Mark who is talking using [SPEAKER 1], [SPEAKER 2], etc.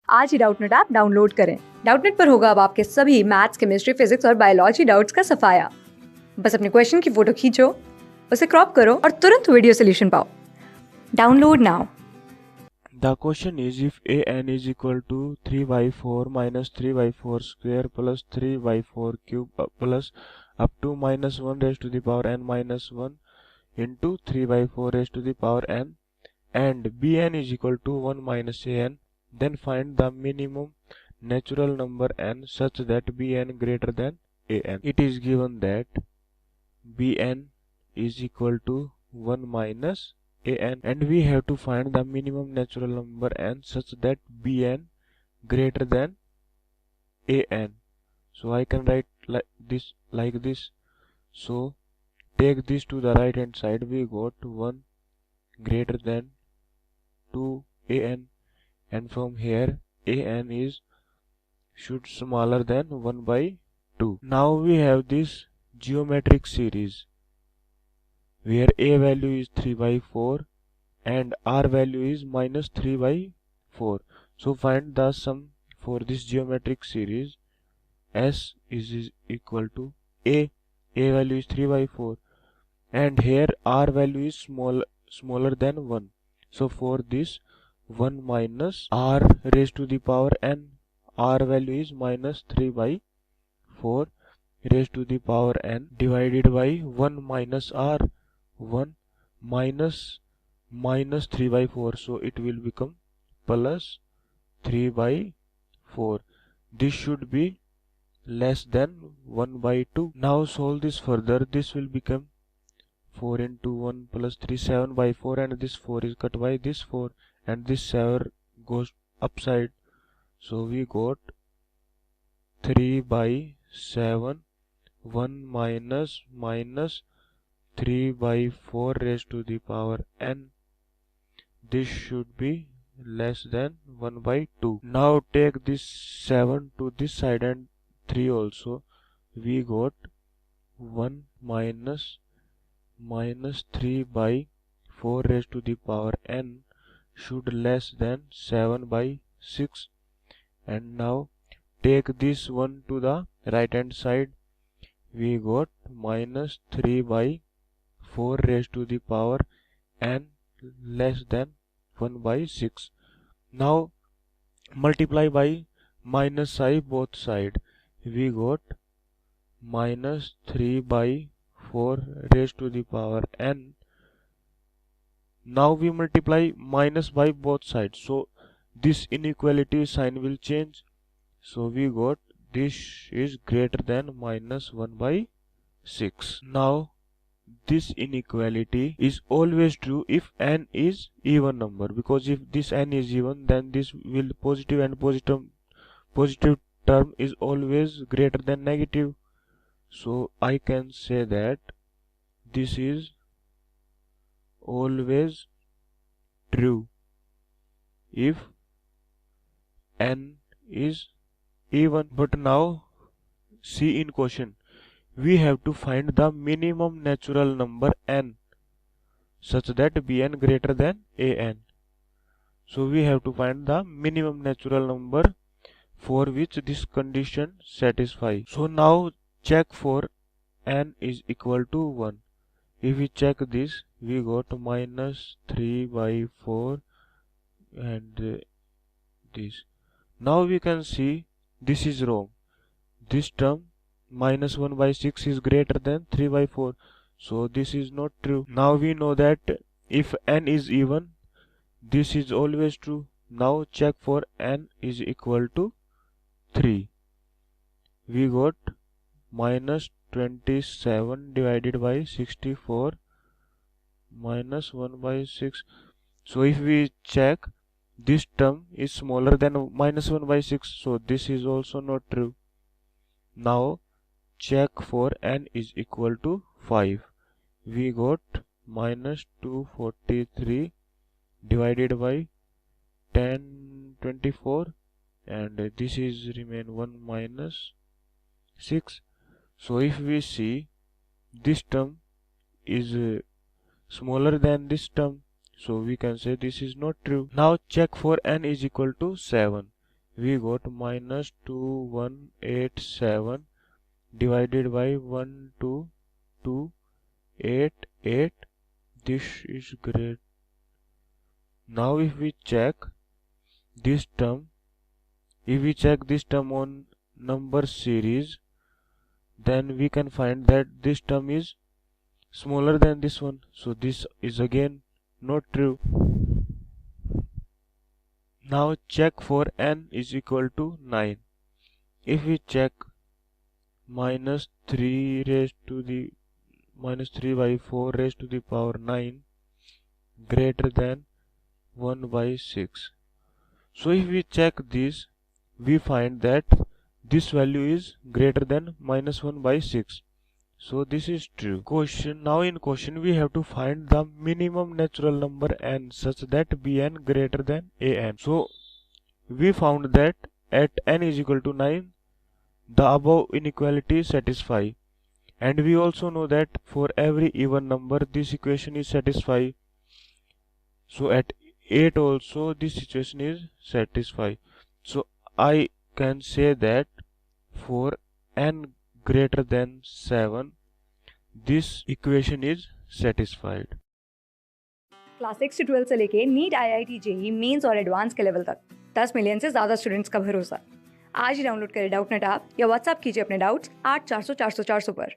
[SPEAKER 1] आज ही Doubtnut app download करें। Doubtnut पर होगा अब आपके सभी मैथ्स, केमिस्ट्री, फिजिक्स और बायोलॉजी डाउट्स का सफाया। बस अपने क्वेश्चन की फोटो खींचो, उसे क्रॉप करो और तुरंत वीडियो सोल्यूशन पाओ। Download now.
[SPEAKER 2] The question is, if an is equal to 3 by 4 minus 3 by 4 square plus 3 by 4 cube plus up to minus 1 raised to the power n minus 1 into 3 by 4 raised to the power n, and bn is equal to 1 minus an, then find the minimum natural number n such that bn greater than an. It is given that bn is equal to 1 minus an, and we have to find the minimum natural number n such that bn greater than an. So I can write like this. So take this to the right hand side. We got 1 greater than 2 an, and from here an is should smaller than 1 by 2. Now we have this geometric series where a value is 3 by 4 and r value is minus 3 by 4. So find the sum for this geometric series. S is equal to a value is 3 by 4, and here r value is smaller than 1. So for this 1 minus r raised to the power n, r value is minus 3 by 4 raised to the power n divided by 1 minus r, 1 minus 3 by 4, so it will become plus 3 by 4. This should be less than 1 by 2. Now solve this further. This will become 4 into 1 plus 3, 7 by 4, and this 4 is cut by this 4, and this 7 goes upside. So we got 3 by 7, 1 minus 3 by 4 raised to the power n. This should be less than 1 by 2. Now take this 7 to this side and 3 also. We got 1 minus 3 by 4 raised to the power n should less than 7 by 6. And now take this one to the right hand side. We got minus 3 by 4 raised to the power n less than 1 by 6. Now multiply by minus I both side. We got minus 3 by 4 raised to the power n. Now we multiply minus by both sides, so this inequality sign will change. So we got this is greater than minus 1 by 6. Now this inequality is always true if n is even number, because if this n is even, then this will positive, and positive term is always greater than negative. So I can say that this is always true if n is even. But now see in question, we have to find the minimum natural number n such that bn greater than an. So we have to find the minimum natural number for which this condition satisfies. So now check for n is equal to 1. If we check this, we got minus 3 by 4 and this. Now we can see this is wrong. This term minus 1 by 6 is greater than 3 by 4. So this is not true. Now we know that if n is even, this is always true. Now check for n is equal to 3. We got minus 27 divided by 64 minus 1 by 6. So if we check, this term is smaller than minus 1 by 6. So this is also not true. Now check for n is equal to 5. We got minus 243 divided by 1024, and this is remain 1 minus 6. So if we see, this term is smaller than this term, so we can say this is not true. Now check for n is equal to 7. we got minus 2187 divided by 12288. This is great. Now if we check this term, on number series, then we can find that this term is smaller than this one. So this is again not true. Now check for n is equal to 9. If we check minus 3 raised to the minus 3 by 4 raised to the power 9 greater than 1 by 6. So if we check this, we find that this value is greater than minus 1 by 6. So this is true. Now in question we have to find the minimum natural number n such that bn greater than an. So we found that at n is equal to 9, the above inequality satisfy, and we also know that for every even number this equation is satisfy. So at 8 also this situation is satisfy. So I can say that for n greater than 7 this equation is satisfied.
[SPEAKER 1] Class 6 से 12 से लेके NEET IIT JEE mains और advance के level तक 10 million से ज़्यादा students का भरोसा। आज ही डाउनलोड करें डाउटनेट ऐप या व्हाट्सएप कीजिए अपने डाउट्स 8400 400 400 पर।